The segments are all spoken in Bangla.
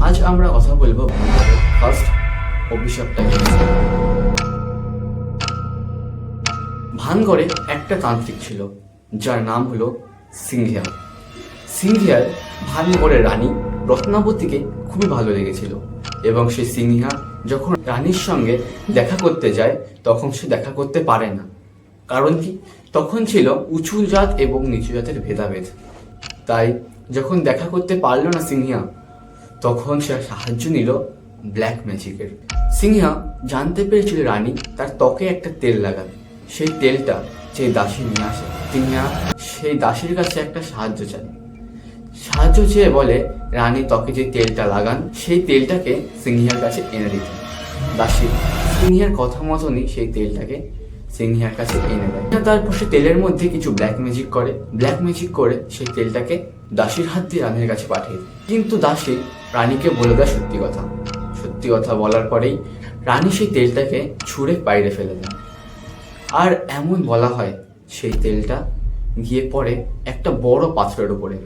আজ আমরা কথা বলবো ফার্স্ট অভিশাপটা কি। ভানগড়ে একটা তান্ত্রিক ছিল যার নাম হলো সিংহিয়া। সিংহিয়ার ভানগড়ের রানী রত্নাবতীকে খুবই ভালো লেগেছিল এবং সেই সিংহিয়া যখন রানীর সঙ্গে দেখা করতে যায় তখন সে দেখা করতে পারে না। কারণ কি, তখন ছিল উঁচু জাত এবং নিচু জাতের ভেদাভেদ। তাই যখন দেখা করতে পারলো না সিংহিয়া, তখন সে সাহায্য নিল ব্ল্যাক ম্যাজিকের। সিংহিয়া জানতে পেরেছিল রানী তার ত্বকে একটা তেল লাগাবে। সেই তেলটা যে দাসী নিয়ে আসে, সিংহিয়া সেই দাসীর কাছে একটা সাহায্য চায়। সাহায্য চেয়ে বলে রানী ত্বকে যে তেলটা লাগান সেই তেলটাকে সিংহিয়ার কাছে এনে দিতে। দাসী সিংহিয়ার কথা মতনই সেই তেলটাকে সিংহিয়ার কাছে এনে দেয়। তারপর সে তেলের মধ্যে কিছু ব্ল্যাক ম্যাজিক করে সেই তেলটাকে দাসীর হাত দিয়ে রানীর কাছে পাঠিয়ে দেয়। কিন্তু দাসী রানীকে বলে দেয় সত্যি কথা বলার পরেই রানী সেই তেলটাকে ছুঁড়ে বাইরে ফেলে দেয়। আর এমন বলা হয় সেই তেলটা গিয়ে পড়ে একটা বড় পাথরের উপরে।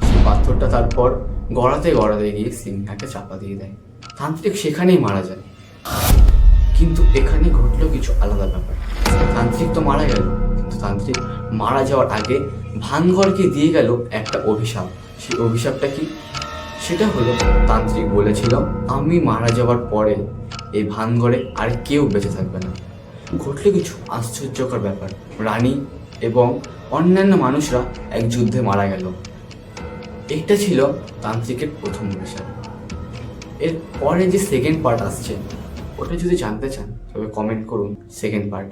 সেই পাথরটা তারপর গড়াতে গিয়ে সিংহিয়াকে চাপা দিয়ে দেয়। তান্ত্রিক সেখানেই মারা যায়। কিন্তু এখানে ঘটলো কিছু আলাদা ব্যাপার। তান্ত্রিক তো মারা গেল, কিন্তু তান্ত্রিক মারা যাওয়ার আগে ভানগড়কে দিয়ে গেল একটা অভিশাপ। সেই অভিশাপটা কি? সেটা হলো, তান্ত্রিক বলেছিল আমি মারা যাওয়ার পরে এই ভানগড়ে আর কেউ বেঁচে থাকবে না। ঘটলো কিছু আশ্চর্যকর ব্যাপার। রানী এবং অন্যান্য মানুষরা এক যুদ্ধে মারা গেল। এটা ছিল তান্ত্রিকের প্রথম অভিশাপ। এর পরে যে সেকেন্ড পার্ট আসছে, ওটা যদি জানতে চান তবে কমেন্ট করুন সেকেন্ড পার্ট।